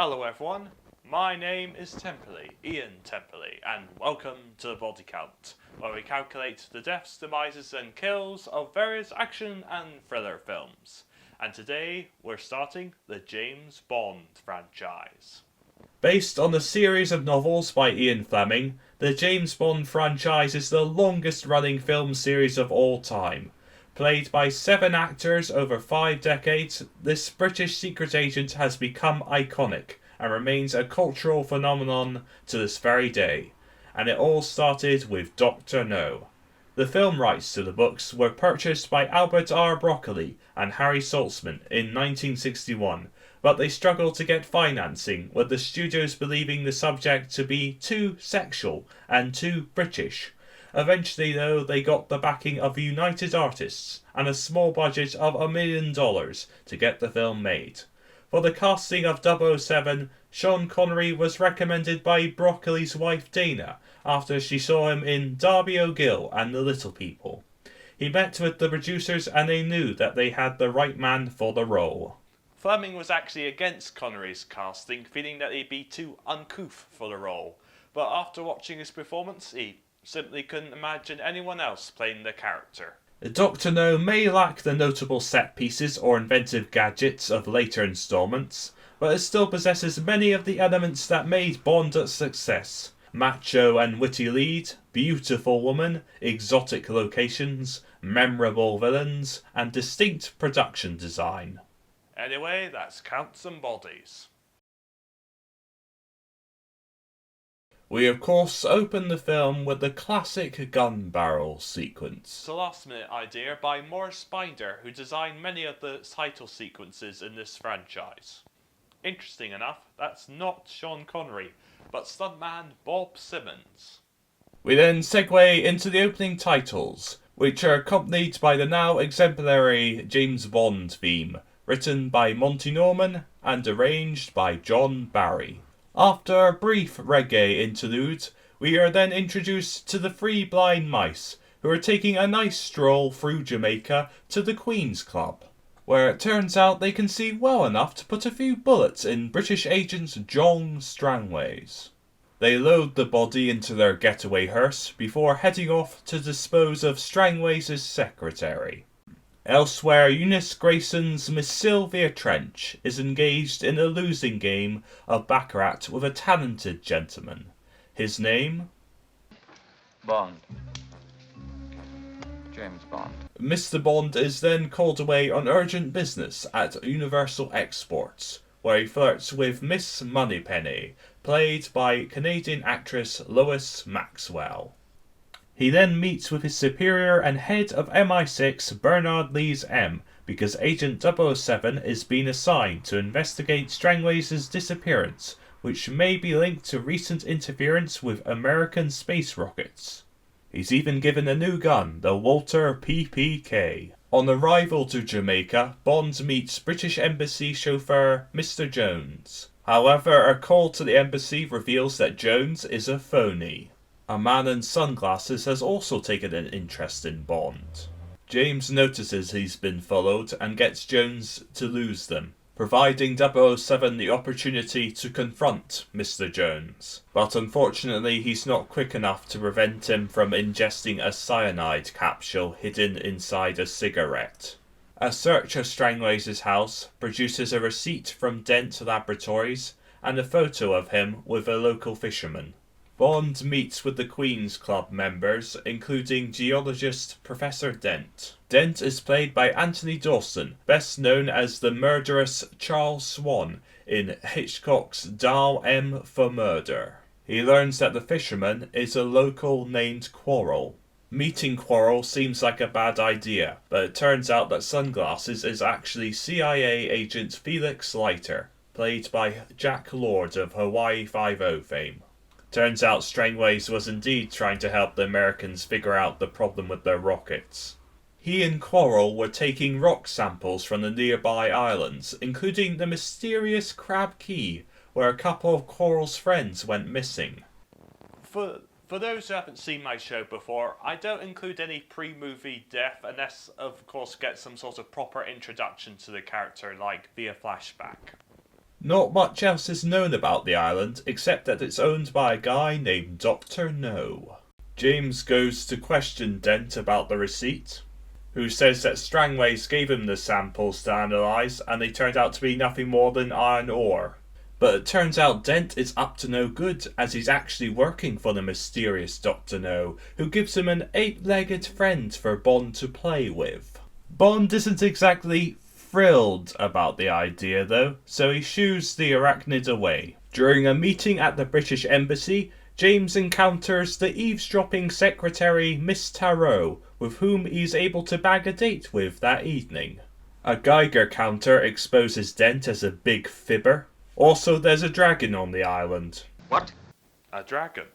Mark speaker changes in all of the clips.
Speaker 1: Hello everyone, my name is Temperley, Iain Temperley, and welcome to the Body Count, where we calculate the deaths, demises and kills of various action and thriller films. And today we're starting the James Bond franchise. Based on a series of novels by Ian Fleming, the James Bond franchise is the longest running film series of all time. Played by 7 actors over 5 decades, this British secret agent has become iconic and remains a cultural phenomenon to this very day. And it all started with Dr. No. The film rights to the books were purchased by Albert R. Broccoli and Harry Saltzman in 1961, but they struggled to get financing, with the studios believing the subject to be too sexual and too British. Eventually, though, they got the backing of United Artists and a small budget of $1 million to get the film made. For the casting of 007, Sean Connery was recommended by Broccoli's wife Dana after she saw him in Darby O'Gill and the Little People. He met with the producers and they knew that they had the right man for the role. Fleming was actually against Connery's casting, feeling that he'd be too uncouth for the role, but after watching his performance, he simply couldn't imagine anyone else playing the character. Dr. No may lack the notable set pieces or inventive gadgets of later installments, but it still possesses many of the elements that made Bond a success. Macho and witty lead, beautiful woman, exotic locations, memorable villains, and distinct production design. Anyway, that's Counts and Bodies. We of course open the film with the classic gun barrel sequence. It's a last minute idea by Morris Binder, who designed many of the title sequences in this franchise. Interesting enough, that's not Sean Connery, but stuntman Bob Simmons. We then segue into the opening titles, which are accompanied by the now exemplary James Bond theme, written by Monty Norman and arranged by John Barry. After a brief reggae interlude, we are then introduced to the 3 blind mice, who are taking a nice stroll through Jamaica to the Queen's Club, where it turns out they can see well enough to put a few bullets in British agent John Strangways. They load the body into their getaway hearse before heading off to dispose of Strangways' secretary. Elsewhere, Eunice Grayson's Miss Sylvia Trench is engaged in a losing game of baccarat with a talented gentleman. His name?
Speaker 2: Bond. James Bond.
Speaker 1: Mr. Bond is then called away on urgent business at Universal Exports, where he flirts with Miss Moneypenny, played by Canadian actress Lois Maxwell. He then meets with his superior and head of MI6, Bernard Lees M, because Agent 007 is being assigned to investigate Strangways' disappearance, which may be linked to recent interference with American space rockets. He's even given a new gun, the Walter PPK. On arrival to Jamaica, Bond meets British Embassy chauffeur Mr. Jones. However, a call to the embassy reveals that Jones is a phony. A man in sunglasses has also taken an interest in Bond. James notices he's been followed and gets Jones to lose them, providing 007 the opportunity to confront Mr. Jones. But unfortunately, he's not quick enough to prevent him from ingesting a cyanide capsule hidden inside a cigarette. A search of Strangways' house produces a receipt from Dent Laboratories and a photo of him with a local fisherman. Bond meets with the Queen's Club members, including geologist Professor Dent. Dent is played by Anthony Dawson, best known as the murderous Charles Swan in Hitchcock's Dial M for Murder. He learns that the fisherman is a local named Quarrel. Meeting Quarrel seems like a bad idea, but it turns out that Sunglasses is actually CIA agent Felix Leiter, played by Jack Lord of Hawaii Five-0 fame. Turns out Strangways was indeed trying to help the Americans figure out the problem with their rockets. He and Quarrel were taking rock samples from the nearby islands, including the mysterious Crab Key, where a couple of Quarrel's friends went missing. For those who haven't seen my show before, I don't include any pre-movie death unless, of course, get some sort of proper introduction to the character, like via flashback. Not much else is known about the island, except that it's owned by a guy named Dr. No. James goes to question Dent about the receipt, who says that Strangways gave him the samples to analyse and they turned out to be nothing more than iron ore. But it turns out Dent is up to no good, as he's actually working for the mysterious Dr. No, who gives him an 8-legged friend for Bond to play with. Bond isn't exactly thrilled about the idea though, so he shoos the arachnid away. During a meeting at the British Embassy, James encounters the eavesdropping secretary Miss Tarot, with whom he's able to bag a date with that evening. A Geiger counter exposes Dent as a big fibber. Also, there's a dragon on the island.
Speaker 2: What?
Speaker 1: A dragon.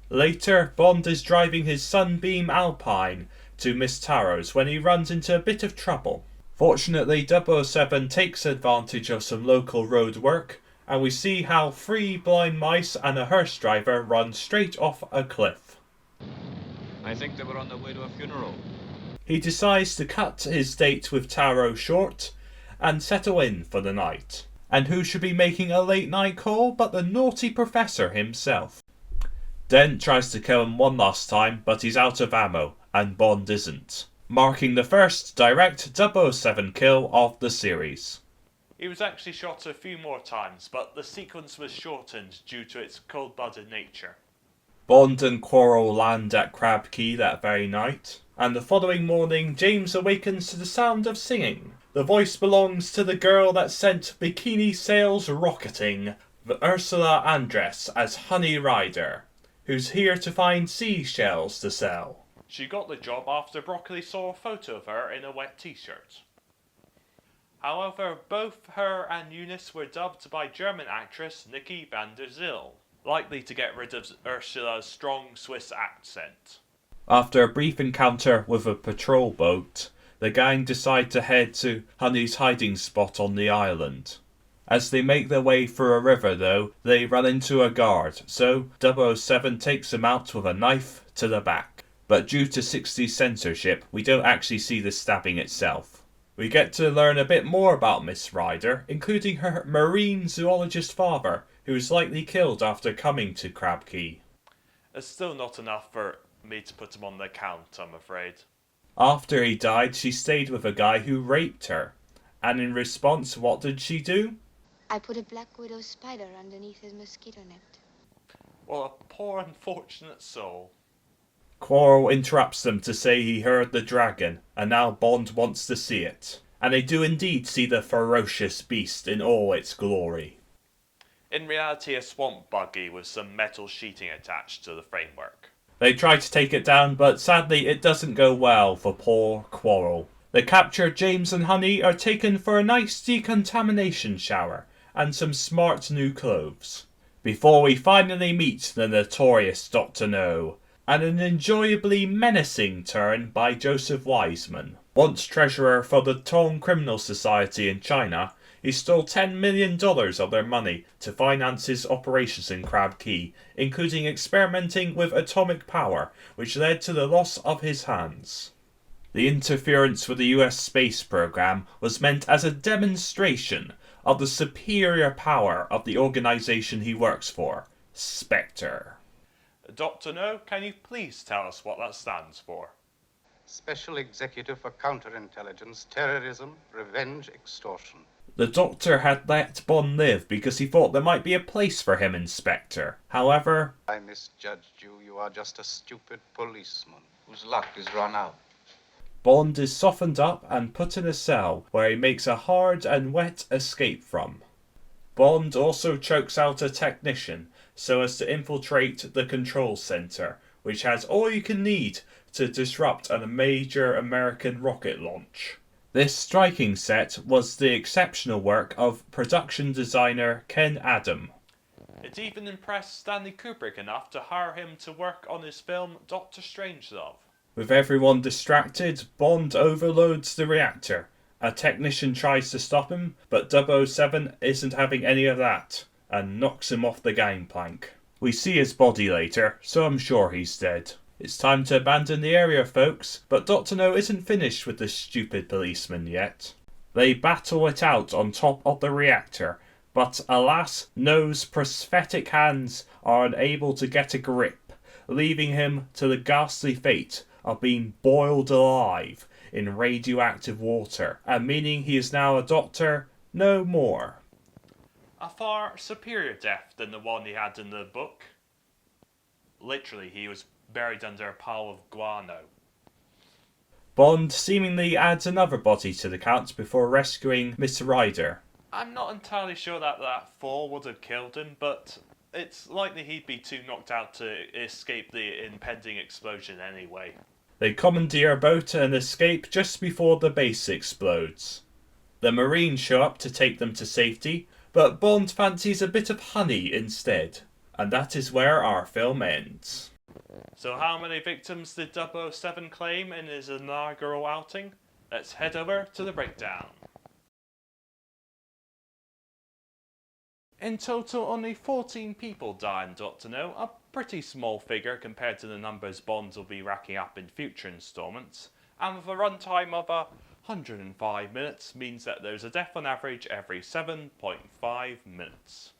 Speaker 1: Later, Bond is driving his Sunbeam Alpine to Miss Tarot's when he runs into a bit of trouble. Fortunately, 007 takes advantage of some local road work, and we see how 3 blind mice and a hearse driver run straight off a cliff.
Speaker 2: I think they were on their way to a funeral.
Speaker 1: He decides to cut his date with Tarot short and settle in for the night. And who should be making a late night call but the naughty professor himself. Dent tries to kill him one last time, but he's out of ammo, and Bond isn't, marking the first direct 007 kill of the series. He was actually shot a few more times, but the sequence was shortened due to its cold-blooded nature. Bond and Quarrel land at Crab Key that very night, and the following morning James awakens to the sound of singing. The voice belongs to the girl that sent bikini sales rocketing, Ursula Andress as Honey Rider, who's here to find seashells to sell. She got the job after Broccoli saw a photo of her in a wet t-shirt. However, both her and Eunice were dubbed by German actress Nikki van der Zyl, likely to get rid of Ursula's strong Swiss accent. After a brief encounter with a patrol boat, the gang decide to head to Honey's hiding spot on the island. As they make their way through a river though, they run into a guard, so 007 takes them out with a knife to the back. But due to 60s censorship, we don't actually see the stabbing itself. We get to learn a bit more about Miss Ryder, including her marine zoologist father, who was likely killed after coming to Crab Key. It's still not enough for me to put him on the count, I'm afraid. After he died, she stayed with a guy who raped her. And in response, what did she do?
Speaker 3: I put a black widow spider underneath his mosquito net.
Speaker 1: Well, a poor unfortunate soul. Quarrel interrupts them to say he heard the dragon, and now Bond wants to see it. And they do indeed see the ferocious beast in all its glory. In reality, a swamp buggy with some metal sheeting attached to the framework. They try to take it down, but sadly it doesn't go well for poor Quarrel. The captured James and Honey are taken for a nice decontamination shower and some smart new clothes, before we finally meet the notorious Dr. No, and an enjoyably menacing turn by Joseph Wiseman. Once treasurer for the Tong Criminal Society in China, he stole $10 million of their money to finance his operations in Crab Key, including experimenting with atomic power, which led to the loss of his hands. The interference with the US space program was meant as a demonstration of the superior power of the organization he works for, Spectre. Dr. No, can you please tell us what that stands for?
Speaker 4: Special Executive for Counterintelligence, Terrorism, Revenge, Extortion.
Speaker 1: The Doctor had let Bond live because he thought there might be a place for him in Spectre. However,
Speaker 4: I misjudged you. You are just a stupid policeman
Speaker 2: Whose luck is run out.
Speaker 1: Bond is softened up and put in a cell where he makes a hard and wet escape from. Bond also chokes out a technician so as to infiltrate the control center, which has all you can need to disrupt a major American rocket launch. This striking set was the exceptional work of production designer Ken Adam. It even impressed Stanley Kubrick enough to hire him to work on his film Dr. Strangelove. With everyone distracted, Bond overloads the reactor. A technician tries to stop him, but 007 isn't having any of that, and knocks him off the gangplank. We see his body later, so I'm sure he's dead. It's time to abandon the area, folks, but Dr. No isn't finished with the stupid policeman yet. They battle it out on top of the reactor, but alas, No's prosthetic hands are unable to get a grip, leaving him to the ghastly fate of being boiled alive in radioactive water, and meaning he is now a doctor no more. A far superior death than the one he had in the book. Literally, he was buried under a pile of guano. Bond seemingly adds another body to the count before rescuing Miss Ryder. I'm not entirely sure that fall would have killed him, but it's likely he'd be too knocked out to escape the impending explosion anyway. They commandeer a boat and escape just before the base explodes. The Marines show up to take them to safety, but Bond fancies a bit of honey instead. And that is where our film ends. So how many victims did 007 claim in his inaugural outing? Let's head over to the breakdown. In total, only 14 people die in Dr. No, a pretty small figure compared to the numbers Bond will be racking up in future installments, and with a runtime of 105 minutes means that there's a death on average every 7.5 minutes.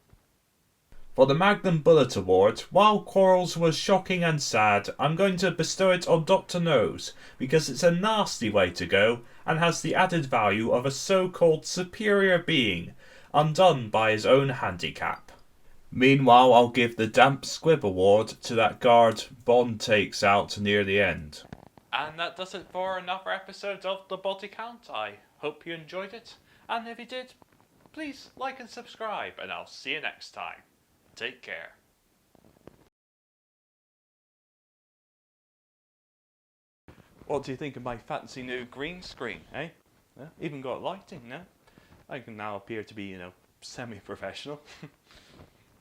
Speaker 1: For the Magnum Bullet Award, while Quarrels was shocking and sad, I'm going to bestow it on Dr. No's because it's a nasty way to go and has the added value of a so-called superior being, undone by his own handicap. Meanwhile, I'll give the Damp Squib Award to that guard Bond takes out near the end. And that does it for another episode of The Body Count. I hope you enjoyed it, and if you did, please like and subscribe, and I'll see you next time. Take care. What do you think of my fancy new green screen, eh? Yeah, even got lighting now. I can now appear to be, semi-professional.